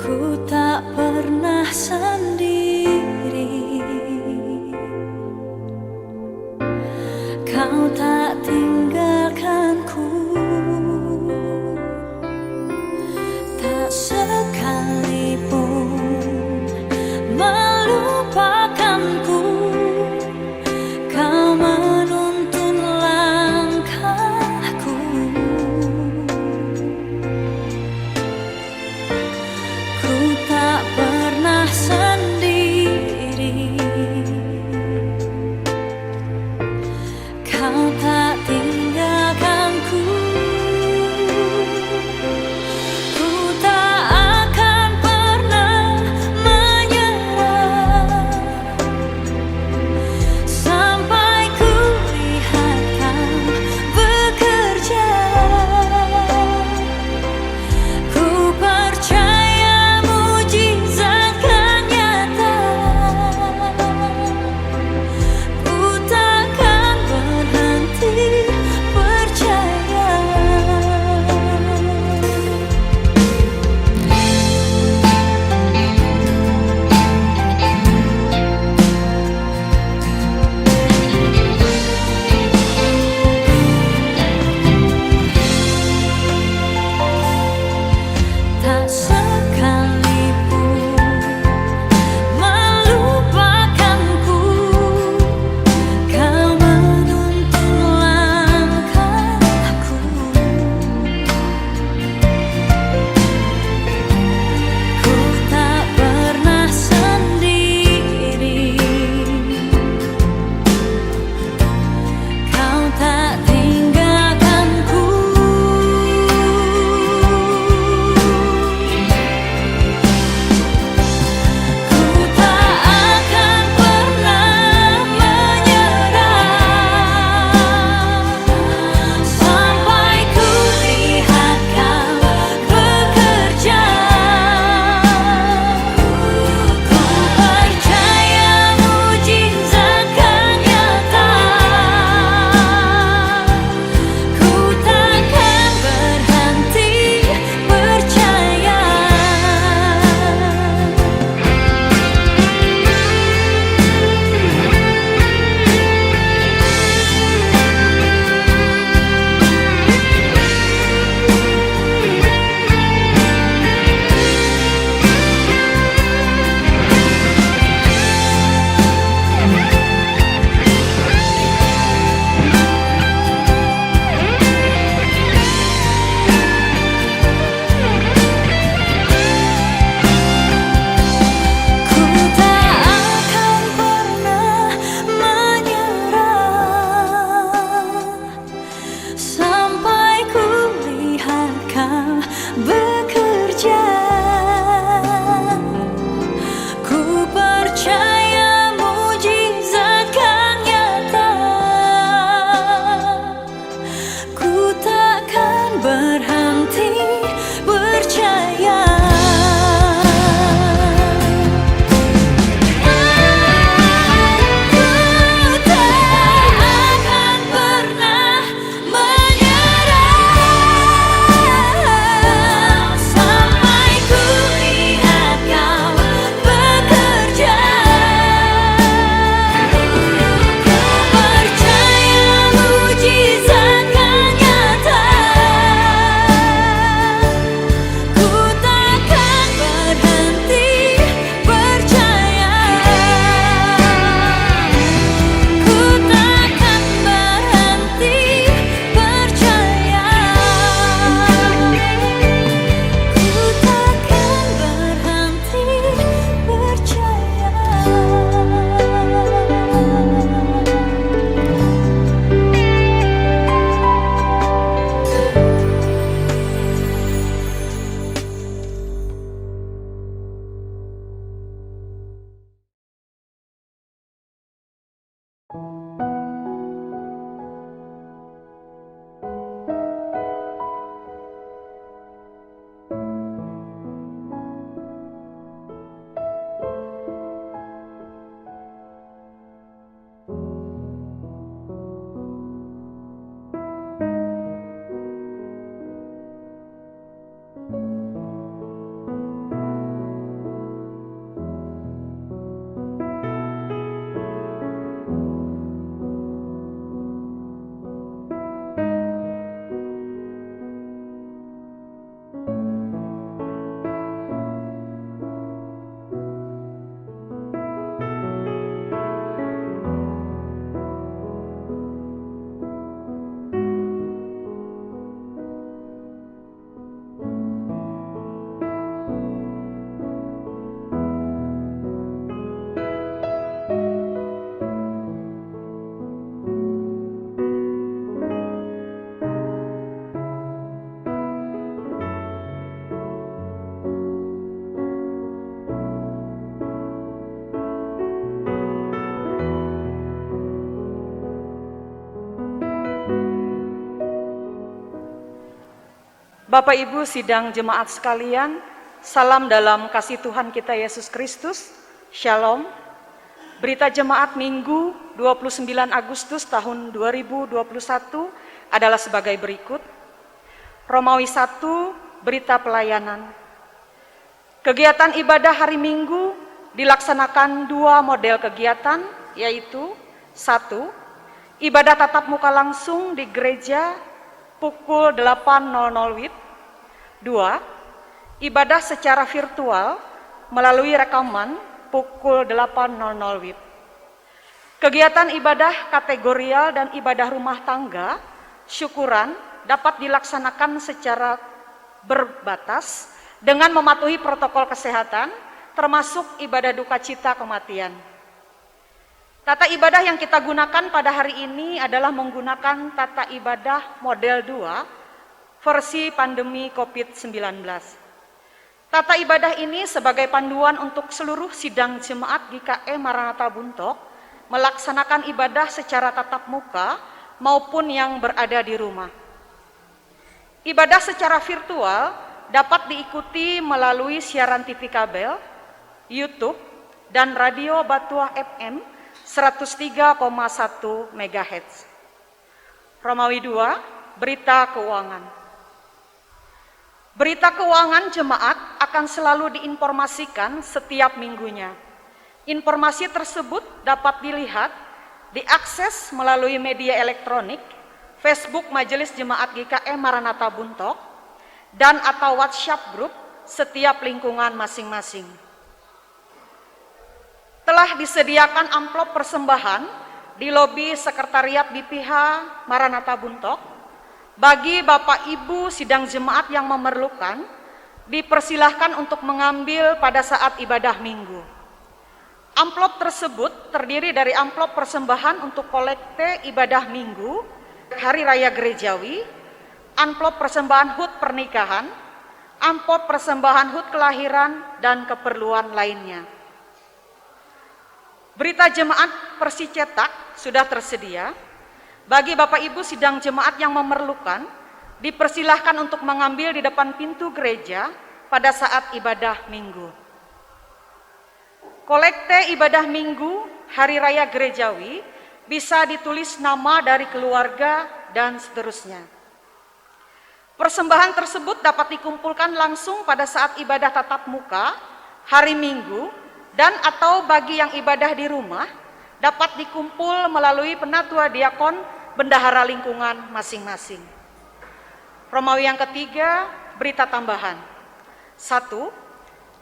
Ku tak pernah sendiri, kau tak tinggalkanku, tak sekalipun melupakanku. Kau menuntun langkahku, ku tak pernah sendiri. Bapak Ibu sidang jemaat sekalian, salam dalam kasih Tuhan kita Yesus Kristus, Shalom. Berita jemaat Minggu 29 Agustus tahun 2021 adalah sebagai berikut. Romawi 1, berita pelayanan. Kegiatan ibadah hari Minggu dilaksanakan dua model kegiatan, yaitu 1. Ibadah tatap muka langsung di gereja pukul 8.00 WIB. 2. Ibadah secara virtual melalui rekaman pukul 8.00 WIB. Kegiatan ibadah kategorial dan ibadah rumah tangga, syukuran dapat dilaksanakan secara berbatas dengan mematuhi protokol kesehatan, termasuk ibadah duka cita kematian. Tata ibadah yang kita gunakan pada hari ini adalah menggunakan tata ibadah model 2 versi pandemi COVID-19. Tata ibadah ini sebagai panduan untuk seluruh sidang jemaat GKE Maranatha Buntok melaksanakan ibadah secara tatap muka maupun yang berada di rumah. Ibadah secara virtual dapat diikuti melalui siaran TV kabel, YouTube, dan radio Batuah FM 103,1 MHz. Romawi 2, berita keuangan. Berita keuangan jemaat akan selalu diinformasikan setiap minggunya. Informasi tersebut dapat dilihat, diakses melalui media elektronik, Facebook Majelis Jemaat GKE Maranatha Buntok, dan atau WhatsApp Group setiap lingkungan masing-masing. Telah disediakan amplop persembahan di lobi sekretariat BPH Maranatha Buntok. Bagi Bapak Ibu sidang jemaat yang memerlukan, dipersilahkan untuk mengambil pada saat ibadah minggu. Amplop tersebut terdiri dari amplop persembahan untuk kolekte ibadah minggu, Hari Raya Gerejawi, amplop persembahan HUT pernikahan, amplop persembahan HUT kelahiran, dan keperluan lainnya. Berita jemaat versi cetak sudah tersedia. Bagi Bapak Ibu sidang jemaat yang memerlukan, dipersilahkan untuk mengambil di depan pintu gereja pada saat ibadah minggu. Kolekte ibadah minggu Hari Raya Gerejawi bisa ditulis nama dari keluarga dan seterusnya. Persembahan tersebut dapat dikumpulkan langsung pada saat ibadah tatap muka hari Minggu, dan atau bagi yang ibadah di rumah dapat dikumpul melalui penatua diakon bendahara lingkungan masing-masing. Romawi yang ketiga, berita tambahan. 1.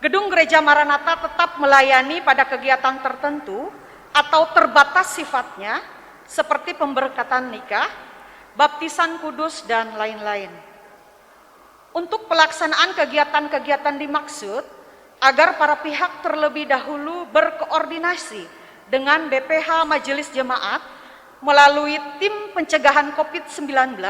Gedung Gereja Maranatha tetap melayani pada kegiatan tertentu atau terbatas sifatnya seperti pemberkatan nikah, baptisan kudus, dan lain-lain. Untuk pelaksanaan kegiatan-kegiatan dimaksud, agar para pihak terlebih dahulu berkoordinasi dengan BPH Majelis Jemaat melalui tim pencegahan COVID-19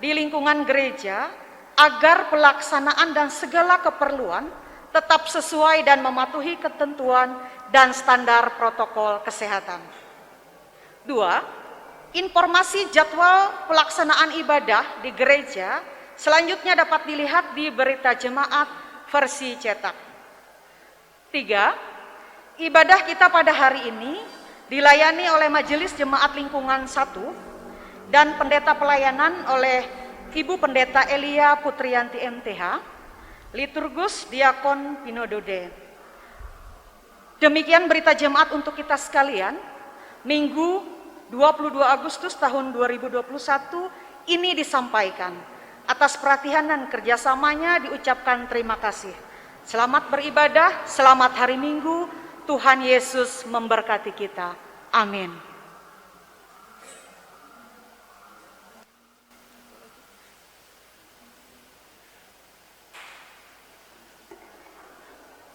di lingkungan gereja agar pelaksanaan dan segala keperluan tetap sesuai dan mematuhi ketentuan dan standar protokol kesehatan. 2. Informasi jadwal pelaksanaan ibadah di gereja selanjutnya dapat dilihat di berita jemaat versi cetak. 3. Ibadah kita pada hari ini dilayani oleh Majelis Jemaat Lingkungan 1 dan pendeta pelayanan oleh Ibu Pendeta Elia Putriyanti MTH, liturgus Diakon Pinodode. Demikian berita jemaat untuk kita sekalian, Minggu 22 Agustus tahun 2021 ini disampaikan. Atas perhatian dan kerjasamanya diucapkan terima kasih. Selamat beribadah, selamat hari Minggu. Tuhan Yesus memberkati kita. Amin.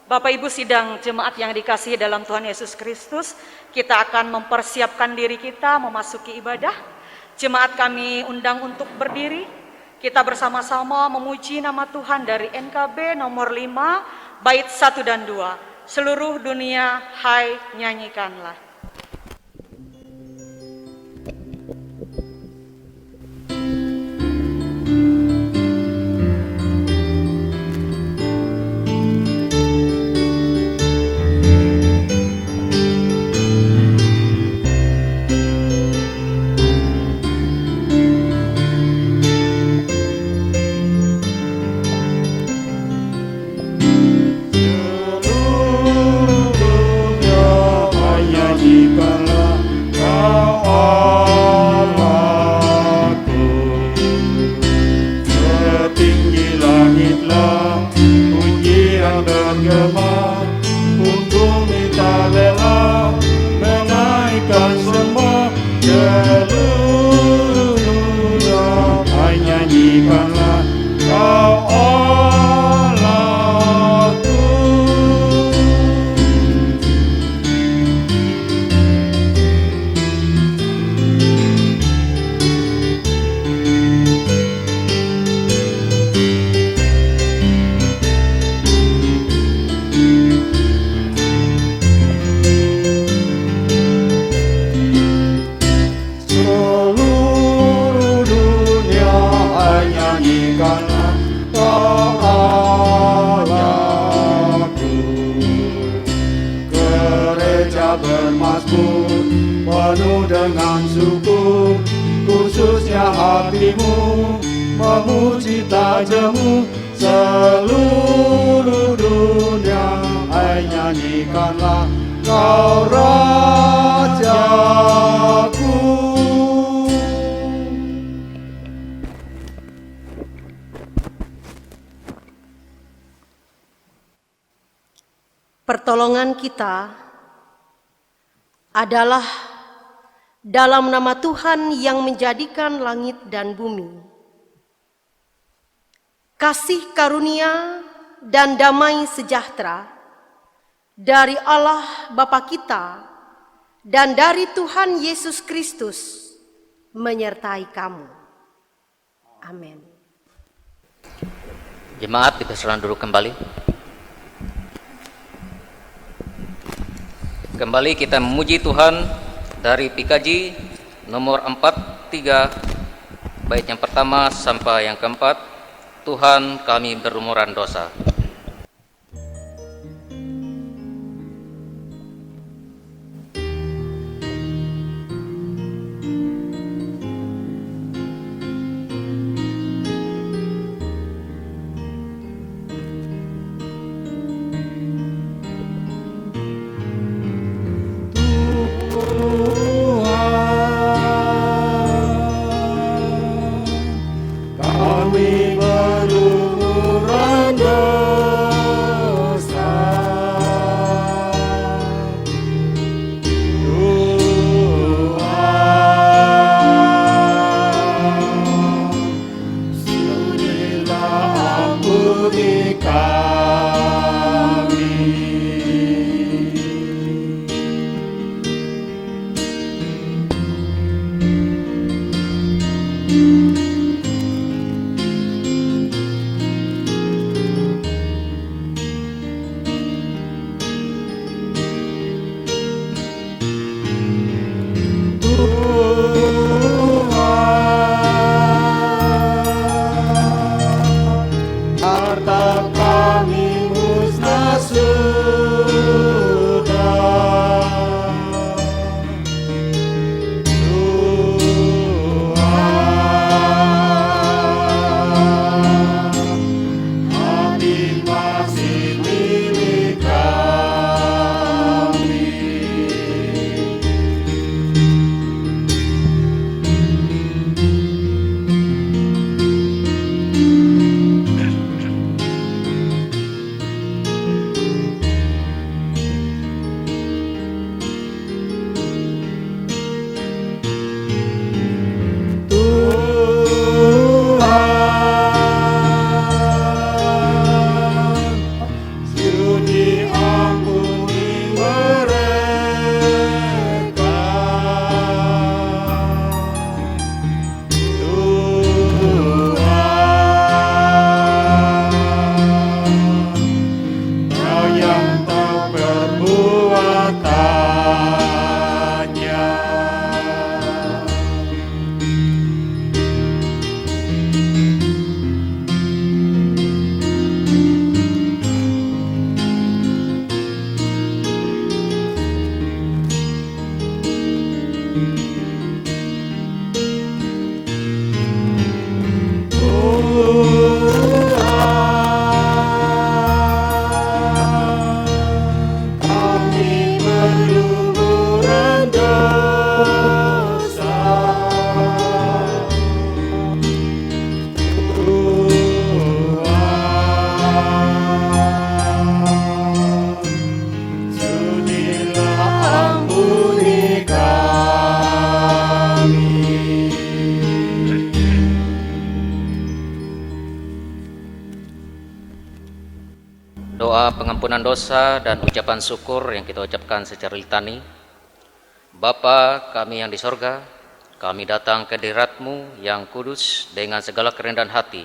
Bapak Ibu sidang jemaat yang dikasihi dalam Tuhan Yesus Kristus, kita akan mempersiapkan diri kita memasuki ibadah. Jemaat kami undang untuk berdiri. Kita bersama-sama memuji nama Tuhan dari NKB nomor 5, bait 1 dan 2. Seluruh dunia, hai nyanyikanlah. gemar, pun bumi tak rela menaikkan semua seluruh dunia. Hai, nyanyikanlah kau Allahku. Seluruh dunia, hai, nyanyikanlah kau Allahku. Gereja bermazmur penuh dengan syukur, khususnya hatimu memuji tajamu. Seluruh dunia, hai, nyanyikanlah kau Rajaku. Pertolongan kita adalah dalam nama Tuhan yang menjadikan langit dan bumi. Kasih karunia dan damai sejahtera dari Allah Bapa kita dan dari Tuhan Yesus Kristus menyertai kamu. Amin. Jemaat dipersilakan duduk kembali. Kembali kita memuji Tuhan dari PKJ nomor 43 bait yang pertama sampai yang keempat. Tuhan, kami berlumuran dosa. Kami berlumuran dosa, Tuhan, sudilah ampuni kami. Harta kami musnah sudah, Tuhan, hati masih milik kami. Doa pengampunan dosa dan ucapan syukur yang kita ucapkan secara litani. Bapa kami yang di sorga, kami datang ke hadirat-Mu yang kudus dengan segala kerendahan hati.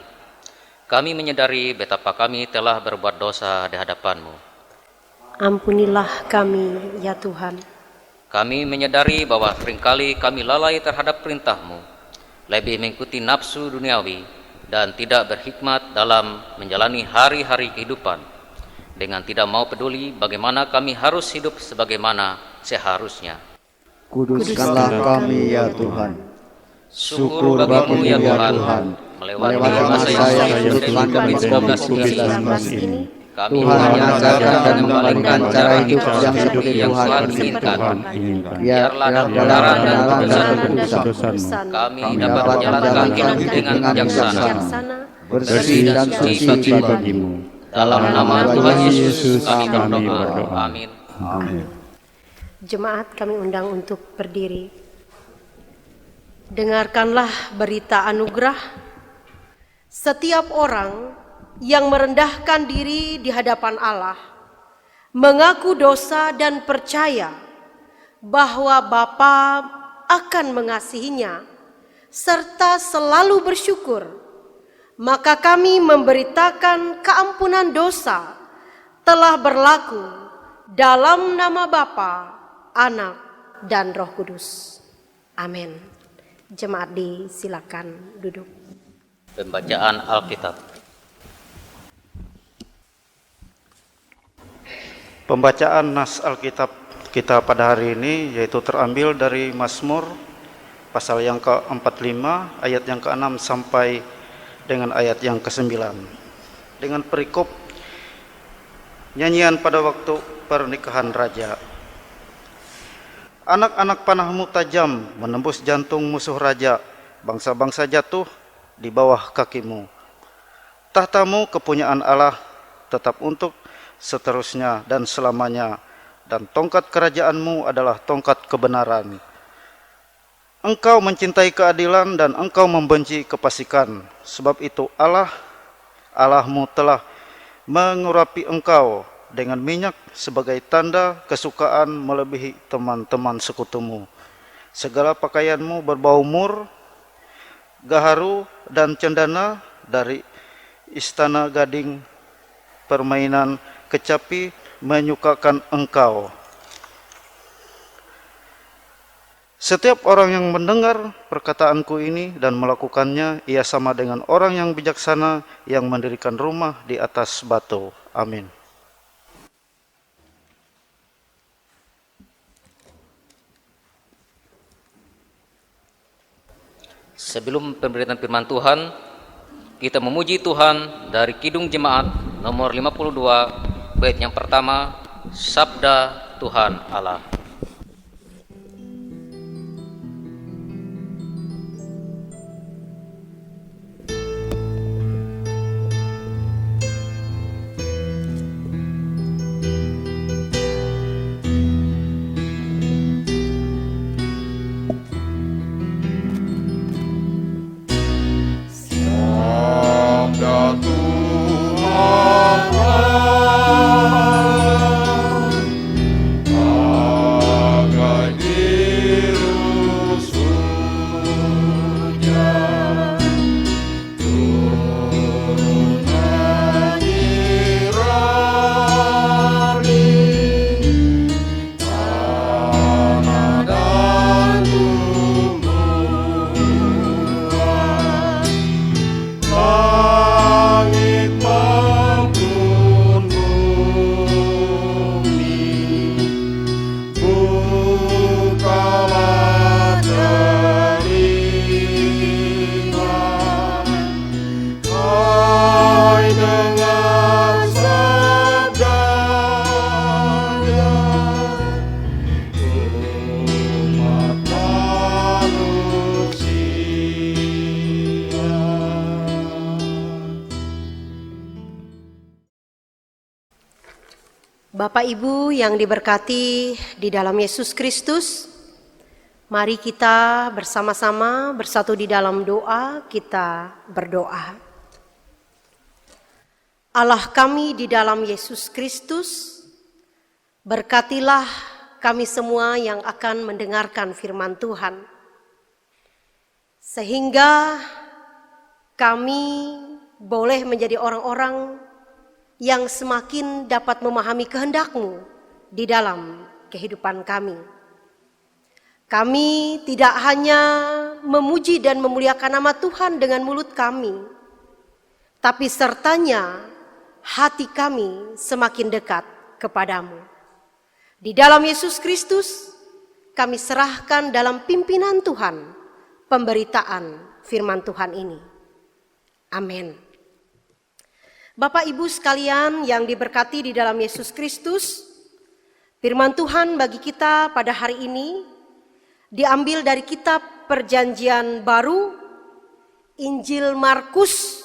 Kami menyadari betapa kami telah berbuat dosa di hadapan-Mu. Ampunilah kami, ya Tuhan. Kami menyadari bahwa seringkali kami lalai terhadap perintah-Mu, lebih mengikuti nafsu duniawi dan tidak berhikmat dalam menjalani hari-hari kehidupan, dengan tidak mau peduli bagaimana kami harus hidup sebagaimana seharusnya. Kuduskanlah kami ya Tuhan. Syukur bagimu ya Tuhan, melewati masa yang sulit melanda COVID-19 ini, kami mengajarkan dan membalikkan cara hidup yang seperti yang Tuhan inginkan. Biarlah kebenaran dan keputusan kami dapat menjalankan hidup dengan bijaksana, bersih dan suci bagimu. Dalam nama Tuhan Yesus kami berdoa. Amin. Jemaat kami undang untuk berdiri. Dengarkanlah berita anugerah. Setiap orang yang merendahkan diri di hadapan Allah, mengaku dosa dan percaya bahwa Bapa akan mengasihinya, serta selalu bersyukur, maka kami memberitakan keampunan dosa telah berlaku dalam nama Bapa, Anak, dan Roh Kudus. Amin. Jemaat disilakan duduk. Pembacaan Alkitab. Pembacaan nas Alkitab kita pada hari ini yaitu terambil dari Mazmur pasal yang ke-45 ayat yang ke-6 sampai dengan ayat yang ke-9 dengan perikop nyanyian pada waktu pernikahan raja. Anak-anak panahmu tajam menembus jantung musuh raja, bangsa-bangsa jatuh di bawah kakimu. Tahtamu kepunyaan Allah tetap untuk seterusnya dan selamanya, dan tongkat kerajaanmu adalah tongkat kebenaran. Engkau mencintai keadilan dan engkau membenci kefasikan. Sebab itu Allahmu telah mengurapi engkau dengan minyak sebagai tanda kesukaan melebihi teman-teman sekutumu. Segala pakaianmu berbau mur, gaharu dan cendana dari istana gading permainan kecapi menyukakan engkau. Setiap orang yang mendengar perkataanku ini dan melakukannya, ia sama dengan orang yang bijaksana yang mendirikan rumah di atas batu. Amin. Sebelum pemberitaan firman Tuhan, kita memuji Tuhan dari Kidung Jemaat nomor 52, bait yang pertama, Sabda Tuhan Allah. Bapak Ibu yang diberkati di dalam Yesus Kristus, mari kita bersama-sama bersatu di dalam doa, kita berdoa. Allah kami di dalam Yesus Kristus, berkatilah kami semua yang akan mendengarkan firman Tuhan, sehingga kami boleh menjadi orang-orang yang semakin dapat memahami kehendak-Mu di dalam kehidupan kami. Kami tidak hanya memuji dan memuliakan nama Tuhan dengan mulut kami, tapi sertanya hati kami semakin dekat kepadamu. Di dalam Yesus Kristus, kami serahkan dalam pimpinan Tuhan pemberitaan firman Tuhan ini. Amin. Bapak Ibu sekalian yang diberkati di dalam Yesus Kristus, firman Tuhan bagi kita pada hari ini diambil dari kitab Perjanjian Baru, Injil Markus,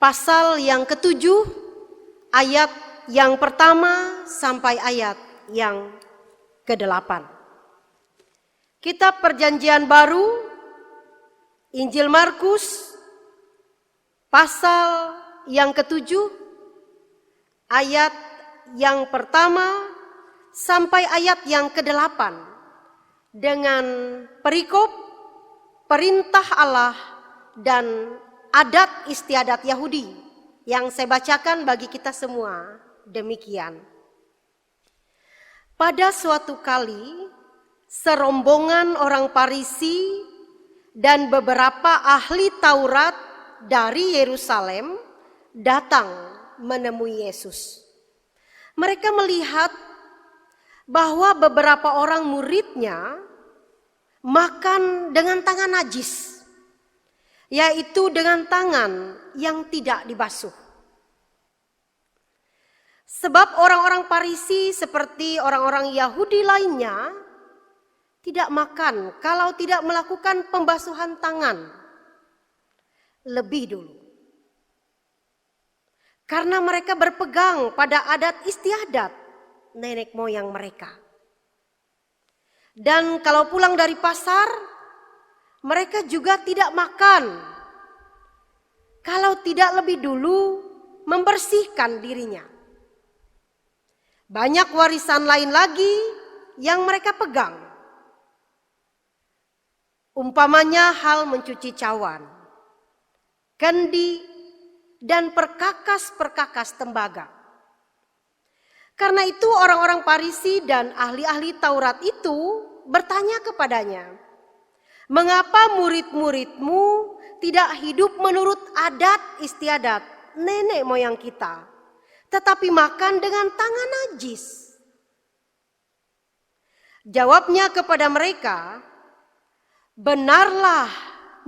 pasal yang ke-7, ayat yang pertama sampai ayat yang ke-8. Kitab Perjanjian Baru, Injil Markus, pasal yang ke-7, ayat yang pertama sampai ayat yang ke-8. Dengan perikop, perintah Allah dan adat istiadat Yahudi yang saya bacakan bagi kita semua demikian. Pada suatu kali, serombongan orang Farisi dan beberapa ahli Taurat dari Yerusalem datang menemui Yesus. Mereka melihat bahwa beberapa orang muridnya makan dengan tangan najis, yaitu dengan tangan yang tidak dibasuh. Sebab orang-orang Farisi seperti orang-orang Yahudi lainnya tidak makan kalau tidak melakukan pembasuhan tangan lebih dulu. Karena mereka berpegang pada adat istiadat nenek moyang mereka. Dan kalau pulang dari pasar, mereka juga tidak makan kalau tidak lebih dulu membersihkan dirinya. Banyak warisan lain lagi yang mereka pegang. Umpamanya hal mencuci cawan, kendi, dan perkakas-perkakas tembaga. Karena itu orang-orang Farisi dan ahli-ahli Taurat itu bertanya kepadanya, "Mengapa murid-muridmu tidak hidup menurut adat istiadat nenek moyang kita, tetapi makan dengan tangan najis?" Jawabnya kepada mereka, "Benarlah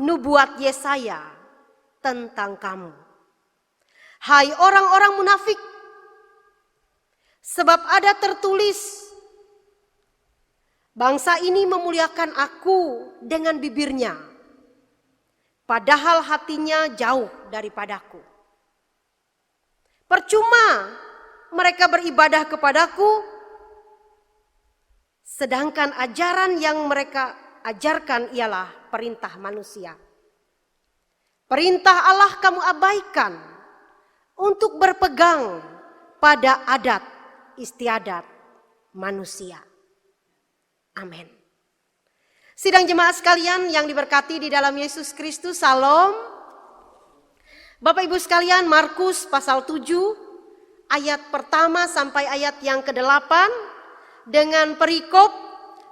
nubuat Yesaya tentang kamu, hai orang-orang munafik. Sebab ada tertulis, bangsa ini memuliakan aku dengan bibirnya, padahal hatinya jauh daripadaku. Percuma mereka beribadah kepadaku, sedangkan ajaran yang mereka ajarkan ialah perintah manusia. Perintah Allah kamu abaikan untuk berpegang pada adat istiadat manusia." Amin. Sidang jemaat sekalian yang diberkati di dalam Yesus Kristus, Salam. Bapak Ibu sekalian, Markus pasal 7 ayat pertama sampai ayat yang ke-8 dengan perikop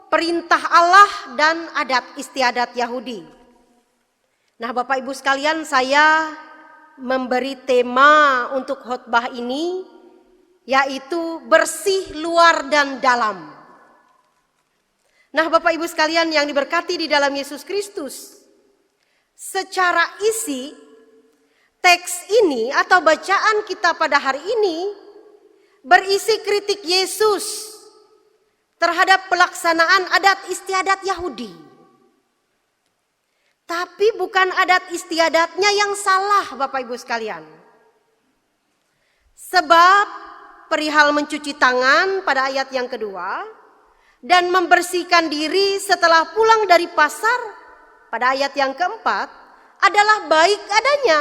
perintah Allah dan adat istiadat Yahudi. Nah, Bapak Ibu sekalian, saya memberi tema untuk khotbah ini, yaitu bersih luar dan dalam. Nah, Bapak Ibu sekalian yang diberkati di dalam Yesus Kristus, secara isi teks ini atau bacaan kita pada hari ini berisi kritik Yesus terhadap pelaksanaan adat istiadat Yahudi. Tapi bukan adat istiadatnya yang salah, Bapak Ibu sekalian. Sebab perihal mencuci tangan pada ayat yang kedua dan membersihkan diri setelah pulang dari pasar pada ayat yang keempat adalah baik adanya.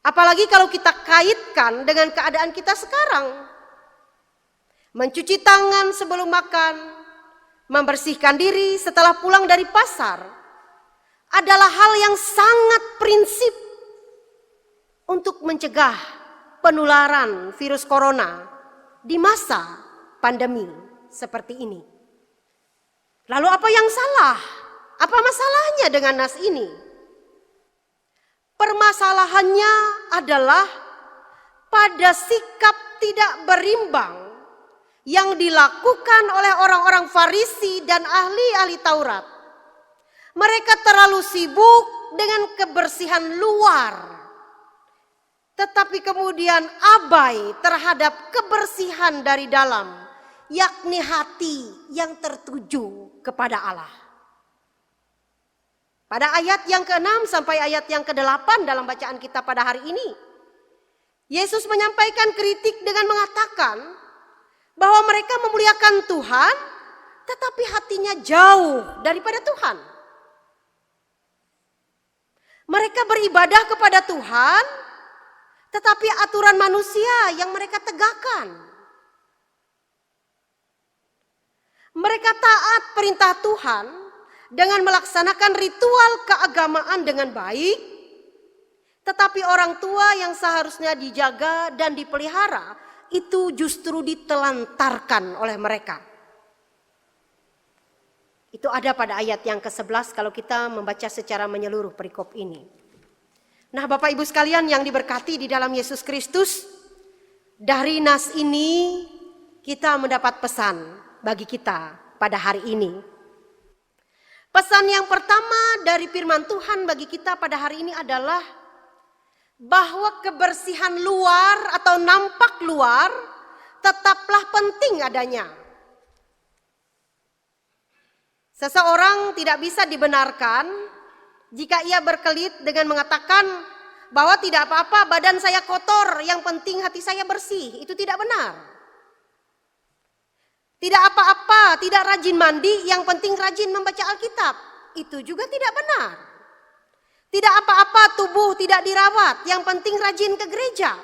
Apalagi kalau kita kaitkan dengan keadaan kita sekarang. Mencuci tangan sebelum makan, membersihkan diri setelah pulang dari pasar adalah hal yang sangat prinsip untuk mencegah penularan virus corona di masa pandemi seperti ini. Lalu apa yang salah? Apa masalahnya dengan nas ini? Permasalahannya adalah pada sikap tidak berimbang yang dilakukan oleh orang-orang Farisi dan ahli-ahli Taurat. Mereka terlalu sibuk dengan kebersihan luar, tetapi kemudian abai terhadap kebersihan dari dalam, yakni hati yang tertuju kepada Allah. Pada ayat yang ke-6 sampai ayat yang ke-8 dalam bacaan kita pada hari ini, Yesus menyampaikan kritik dengan mengatakan bahwa mereka memuliakan Tuhan, tetapi hatinya jauh daripada Tuhan. Mereka beribadah kepada Tuhan, tetapi aturan manusia yang mereka tegakkan. Mereka taat perintah Tuhan dengan melaksanakan ritual keagamaan dengan baik, tetapi orang tua yang seharusnya dijaga dan dipelihara itu justru ditelantarkan oleh mereka. Itu ada pada ayat yang ke-11 kalau kita membaca secara menyeluruh perikop ini. Nah, Bapak Ibu sekalian yang diberkati di dalam Yesus Kristus, dari nas ini kita mendapat pesan bagi kita pada hari ini. Pesan yang pertama dari firman Tuhan bagi kita pada hari ini adalah bahwa kebersihan luar atau nampak luar tetaplah penting adanya. Seseorang tidak bisa dibenarkan jika ia berkelit dengan mengatakan bahwa tidak apa-apa, badan saya kotor, yang penting hati saya bersih. Itu tidak benar. Tidak apa-apa, tidak rajin mandi, yang penting rajin membaca Alkitab. Itu juga tidak benar. Tidak apa-apa tubuh tidak dirawat, yang penting rajin ke gereja.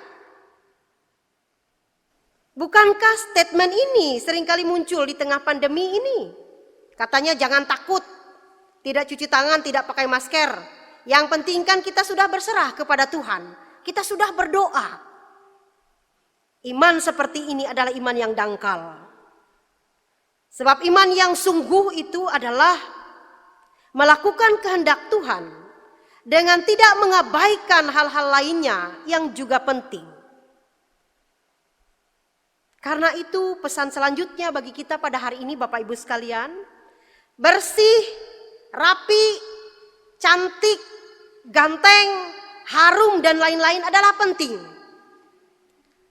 Bukankah statement ini seringkali muncul di tengah pandemi ini? Katanya jangan takut, tidak cuci tangan, tidak pakai masker. Yang penting kan kita sudah berserah kepada Tuhan. Kita sudah berdoa. Iman seperti ini adalah iman yang dangkal. Sebab iman yang sungguh itu adalah melakukan kehendak Tuhan dengan tidak mengabaikan hal-hal lainnya yang juga penting. Karena itu pesan selanjutnya bagi kita pada hari ini Bapak Ibu sekalian, bersih, rapi, cantik, ganteng, harum dan lain-lain adalah penting.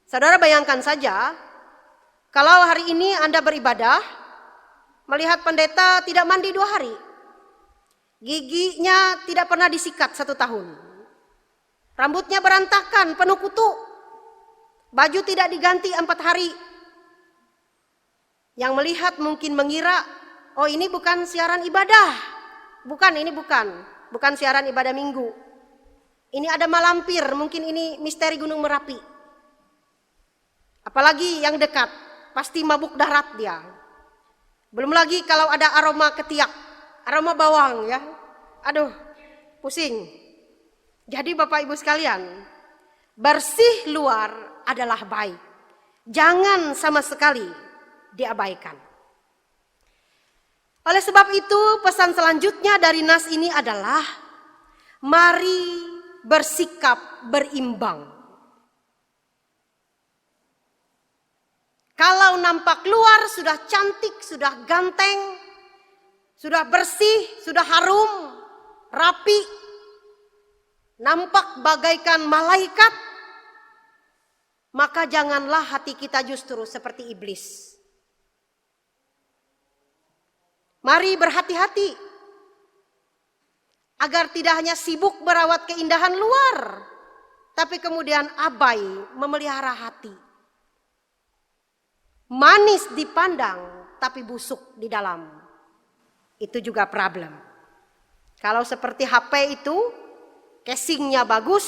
Saudara bayangkan saja, kalau hari ini Anda beribadah, melihat pendeta tidak mandi 2 hari, giginya tidak pernah disikat 1 tahun, rambutnya berantakan, penuh kutu, baju tidak diganti 4 hari. Yang melihat mungkin mengira, oh ini bukan siaran ibadah, ini bukan siaran ibadah minggu. Ini ada malampir, mungkin ini misteri Gunung Merapi. Apalagi yang dekat, pasti mabuk darat dia. Belum lagi kalau ada aroma ketiak, aroma bawang ya. Aduh, pusing. Jadi Bapak Ibu sekalian, bersih luar adalah baik. Jangan sama sekali diabaikan. Oleh sebab itu, pesan selanjutnya dari nas ini adalah mari bersikap berimbang. Kalau nampak luar sudah cantik, sudah ganteng, sudah bersih, sudah harum, rapi, nampak bagaikan malaikat, maka janganlah hati kita justru seperti iblis. Mari berhati-hati agar tidak hanya sibuk merawat keindahan luar, tapi kemudian abai memelihara hati. Manis dipandang tapi busuk di dalam. Itu juga problem. Kalau seperti HP itu, casingnya bagus,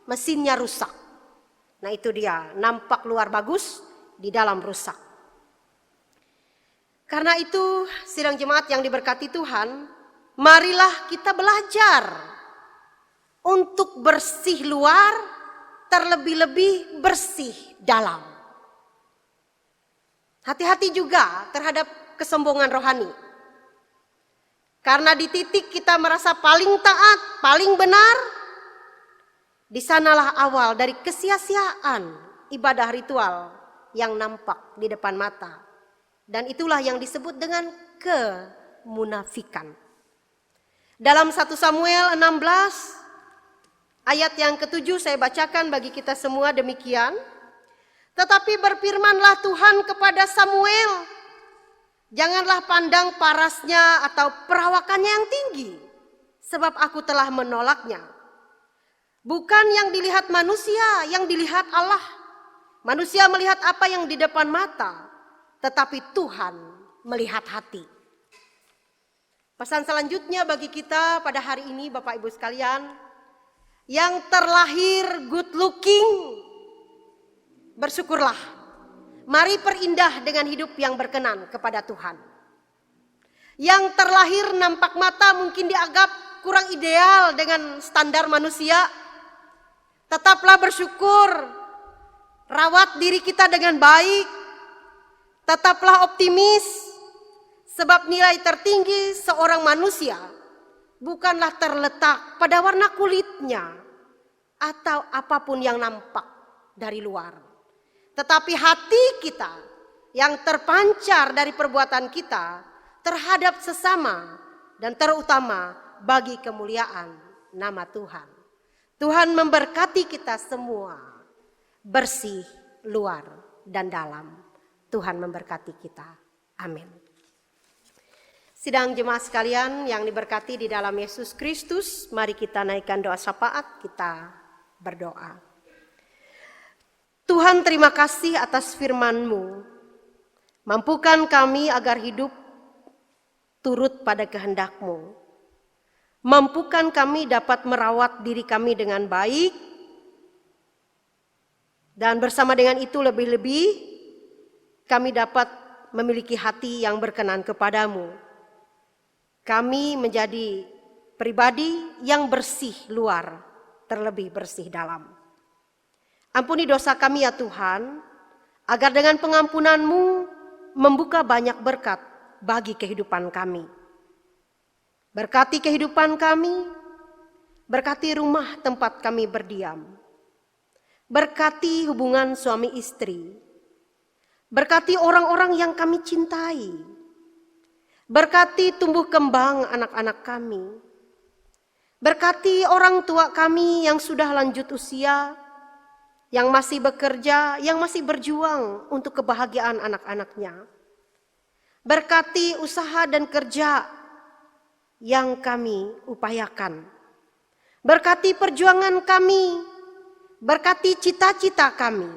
mesinnya rusak. Nah itu dia, nampak luar bagus, di dalam rusak. Karena itu sidang jemaat yang diberkati Tuhan, marilah kita belajar untuk bersih luar, terlebih-lebih bersih dalam. Hati-hati juga terhadap kesombongan rohani. Karena di titik kita merasa paling taat, paling benar, di sanalah awal dari kesia-siaan ibadah ritual yang nampak di depan mata. Dan itulah yang disebut dengan kemunafikan. Dalam 1 Samuel 16 ayat yang ke-7 saya bacakan bagi kita semua demikian. Tetapi berfirmanlah Tuhan kepada Samuel, janganlah pandang parasnya atau perawakannya yang tinggi, sebab aku telah menolaknya. Bukan yang dilihat manusia, yang dilihat Allah. Manusia melihat apa yang di depan mata, tetapi Tuhan melihat hati. Pesan selanjutnya bagi kita pada hari ini Bapak Ibu sekalian, yang terlahir good looking, bersyukurlah. Mari perindah dengan hidup yang berkenan kepada Tuhan. Yang terlahir nampak mata mungkin dianggap kurang ideal dengan standar manusia. Tetaplah bersyukur, rawat diri kita dengan baik. Tetaplah optimis, sebab nilai tertinggi seorang manusia bukanlah terletak pada warna kulitnya atau apapun yang nampak dari luar. Tetapi hati kita yang terpancar dari perbuatan kita terhadap sesama dan terutama bagi kemuliaan nama Tuhan. Tuhan memberkati kita semua bersih luar dan dalam. Tuhan memberkati kita. Amin. Sidang jemaat sekalian yang diberkati di dalam Yesus Kristus, mari kita naikkan doa syafaat, kita berdoa. Tuhan, terima kasih atas firman-Mu. Mampukan kami agar hidup turut pada kehendak-Mu. Mampukan kami dapat merawat diri kami dengan baik. Dan bersama dengan itu lebih-lebih kami dapat memiliki hati yang berkenan kepadamu. Kami menjadi pribadi yang bersih luar, terlebih bersih dalam. Ampuni dosa kami ya Tuhan, agar dengan pengampunan-Mu membuka banyak berkat bagi kehidupan kami. Berkati kehidupan kami, berkati rumah tempat kami berdiam. Berkati hubungan suami istri. Berkati orang-orang yang kami cintai. Berkati tumbuh kembang anak-anak kami. Berkati orang tua kami yang sudah lanjut usia, yang masih bekerja, yang masih berjuang untuk kebahagiaan anak-anaknya. Berkati usaha dan kerja yang kami upayakan. Berkati perjuangan kami, berkati cita-cita kami,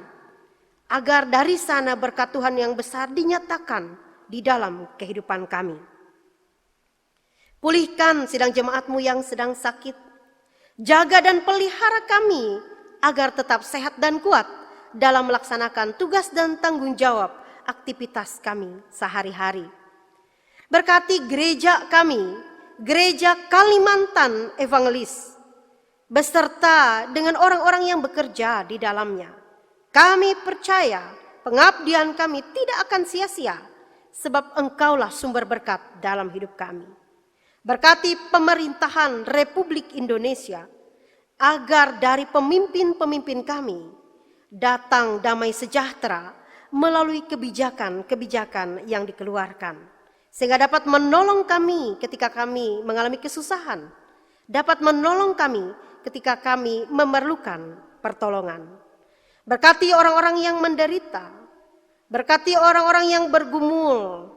agar dari sana berkat Tuhan yang besar dinyatakan di dalam kehidupan kami. Pulihkan sidang jemaat-Mu yang sedang sakit, jaga dan pelihara kami, agar tetap sehat dan kuat dalam melaksanakan tugas dan tanggung jawab aktivitas kami sehari-hari. Berkati gereja kami, gereja Kalimantan Evangelis, beserta dengan orang-orang yang bekerja di dalamnya. Kami percaya pengabdian kami tidak akan sia-sia, sebab Engkaulah sumber berkat dalam hidup kami. Berkati pemerintahan Republik Indonesia, agar dari pemimpin-pemimpin kami datang damai sejahtera melalui kebijakan-kebijakan yang dikeluarkan. Sehingga dapat menolong kami ketika kami mengalami kesusahan. Dapat menolong kami ketika kami memerlukan pertolongan. Berkati orang-orang yang menderita. Berkati orang-orang yang bergumul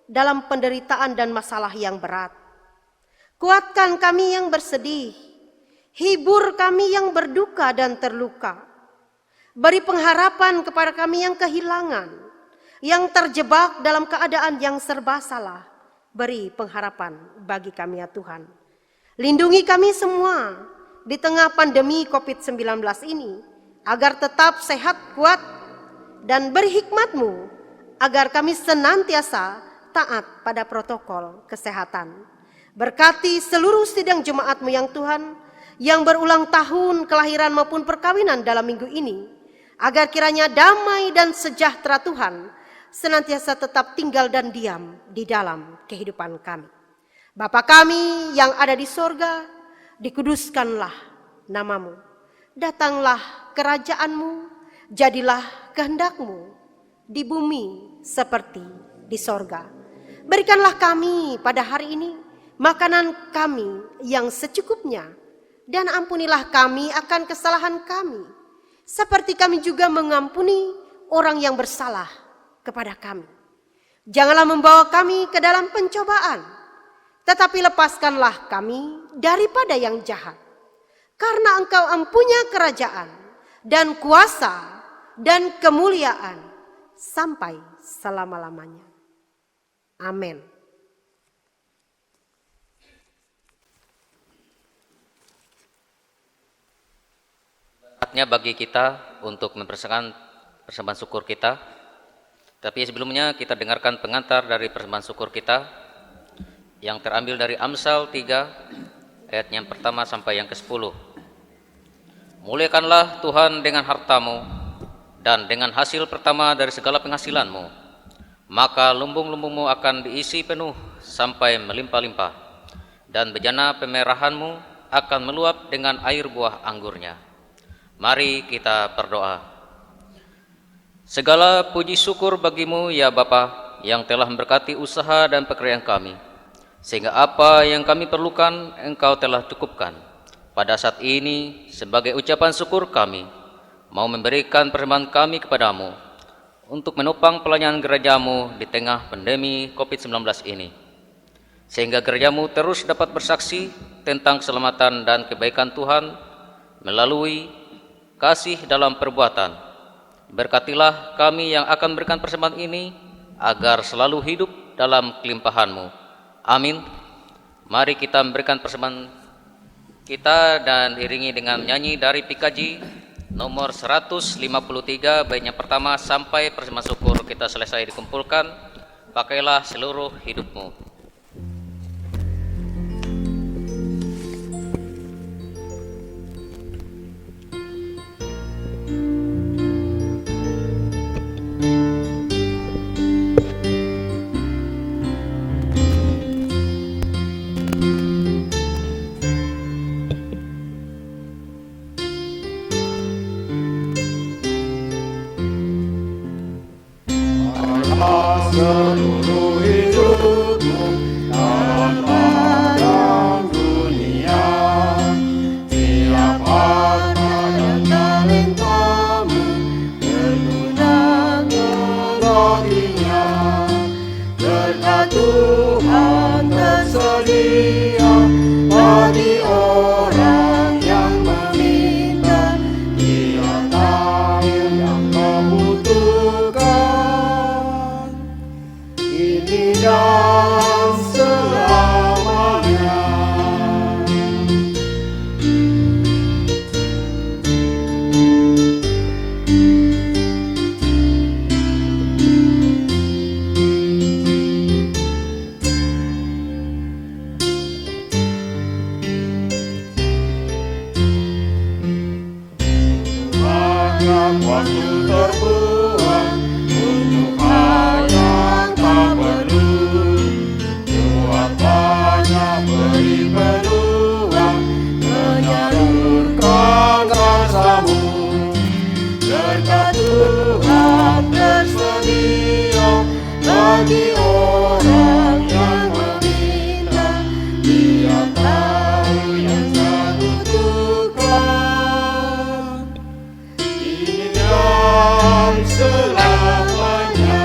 dalam penderitaan dan masalah yang berat. Kuatkan kami yang bersedih. Hibur kami yang berduka dan terluka. Beri pengharapan kepada kami yang kehilangan, yang terjebak dalam keadaan yang serba salah. Beri pengharapan bagi kami ya Tuhan. Lindungi kami semua di tengah pandemi COVID-19 ini, agar tetap sehat, kuat, dan berhikmat-Mu, agar kami senantiasa taat pada protokol kesehatan. Berkati seluruh sidang jemaat-Mu yang Tuhan, yang berulang tahun kelahiran maupun perkawinan dalam minggu ini, agar kiranya damai dan sejahtera Tuhan senantiasa tetap tinggal dan diam di dalam kehidupan kami. Bapa kami yang ada di sorga, dikuduskanlah nama-Mu. Datanglah kerajaan-Mu, jadilah kehendak-Mu di bumi seperti di sorga. Berikanlah kami pada hari ini makanan kami yang secukupnya, dan ampunilah kami akan kesalahan kami, seperti kami juga mengampuni orang yang bersalah kepada kami. Janganlah membawa kami ke dalam pencobaan, tetapi lepaskanlah kami daripada yang jahat. Karena Engkau empunya kerajaan dan kuasa dan kemuliaan sampai selama-lamanya. Amin. Saatnya bagi kita untuk mempersembahkan persembahan syukur kita. Tapi sebelumnya kita dengarkan pengantar dari persembahan syukur kita yang terambil dari Amsal 3 ayat yang pertama sampai yang ke-10. Muliakanlah Tuhan dengan hartamu dan dengan hasil pertama dari segala penghasilanmu, maka lumbung-lumbungmu akan diisi penuh sampai melimpah-limpah, dan bejana pemerahanmu akan meluap dengan air buah anggurnya. Mari kita berdoa. Segala puji syukur bagimu ya Bapa, yang telah memberkati usaha dan pekerjaan kami, sehingga apa yang kami perlukan Engkau telah cukupkan. Pada saat ini, sebagai ucapan syukur kami mau memberikan persembahan kami kepadamu untuk menopang pelayanan gerejamu di tengah pandemi COVID-19 ini, sehingga gerejamu terus dapat bersaksi tentang keselamatan dan kebaikan Tuhan melalui kasih dalam perbuatan. Berkatilah kami yang akan memberikan persembahan ini agar selalu hidup dalam kelimpahan-Mu. Amin. Mari kita memberikan persembahan kita dan iringi dengan nyanyi dari PKJ nomor 153 bait yang pertama sampai persembahan syukur kita selesai dikumpulkan. Pakailah seluruh hidupmu. Seluruh hidupmu dalam padang dunia, tiap harta dan talentamu berguna baginya. Berkat Tuhan tersedia bagi orang yang meminta. Dia tahu yang membutuhkan ini dan selamanya. Banyak waktu terbuang untuk hal yang tak perlu. Tuhan banyak beri peluang menyalurkan kasih-Mu. Berkat Tuhan tersedia bagi orang yang meminta. Dia tahu yang saya butuhkan ini dan selamanya.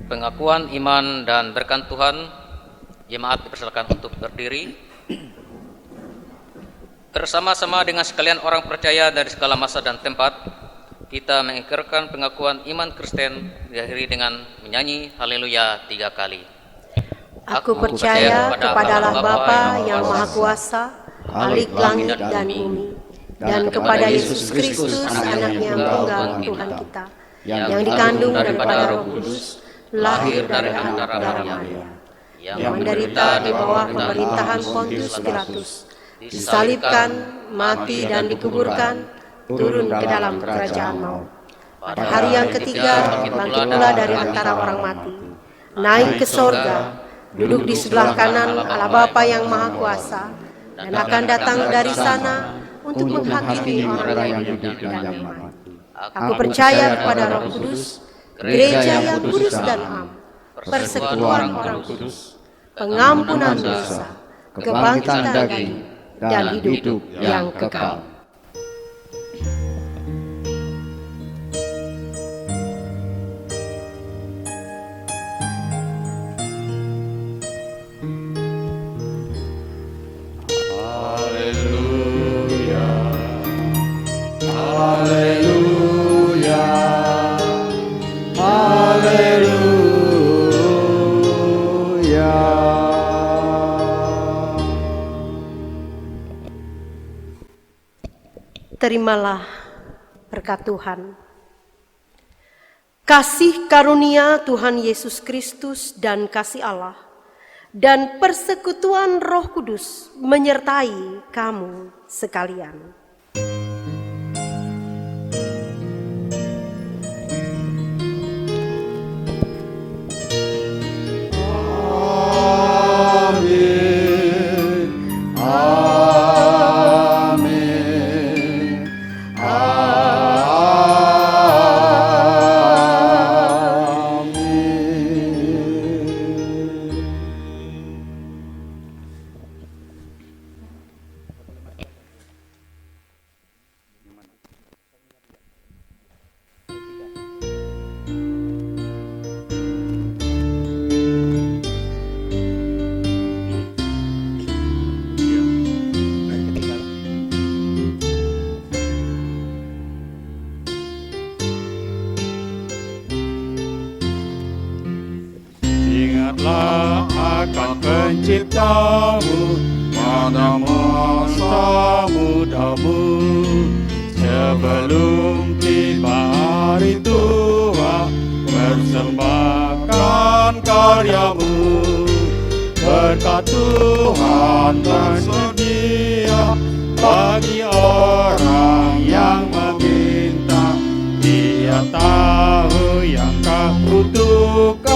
Pengakuan iman dan berkat Tuhan. Jemaat dipersilakan untuk berdiri. Bersama-sama dengan sekalian orang percaya dari segala masa dan tempat, kita mengikrarkan pengakuan iman Kristen diakhiri dengan menyanyi haleluya 3 kali. Aku percaya kepada Allah Bapa yang Maha Kuasa, Khalik langit dan bumi, dan kepada Yesus Kristus, Anaknya yang tunggal Tuhan kita, yang dikandung daripada Roh Kudus, lahir dari anak Maria, yang menderita di bawah pemerintahan Pontius Pilatus, disalibkan, mati dan dikuburkan, turun ke dalam kerajaan maut. Pada hari yang ketiga, bangkit pula dari antara orang mati, naik ke sorga, duduk di sebelah kanan Allah Bapa yang Maha Kuasa, dan akan datang dari sana untuk menghakimi orang yang hidup dan yang mati. Aku percaya kepada Roh Kudus, gereja yang kudus dan am, persekutuan orang kudus, pengampunan dosa, kebangkitan daging, dan hidup yang kekal. Terimalah berkat Tuhan. Kasih karunia Tuhan Yesus Kristus dan kasih Allah dan persekutuan Roh Kudus menyertai kamu sekalian. Ingatlah akan penciptamu pada masa mudamu, sebelum tiba hari tua, persembahkan karyamu. Berkat Tuhan tersedia bagi orang yang meminta. Dia tahu yang kau butuhkan.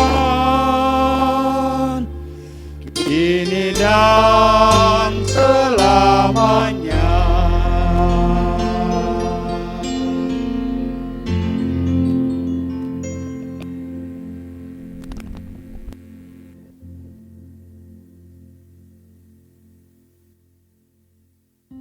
Ini dah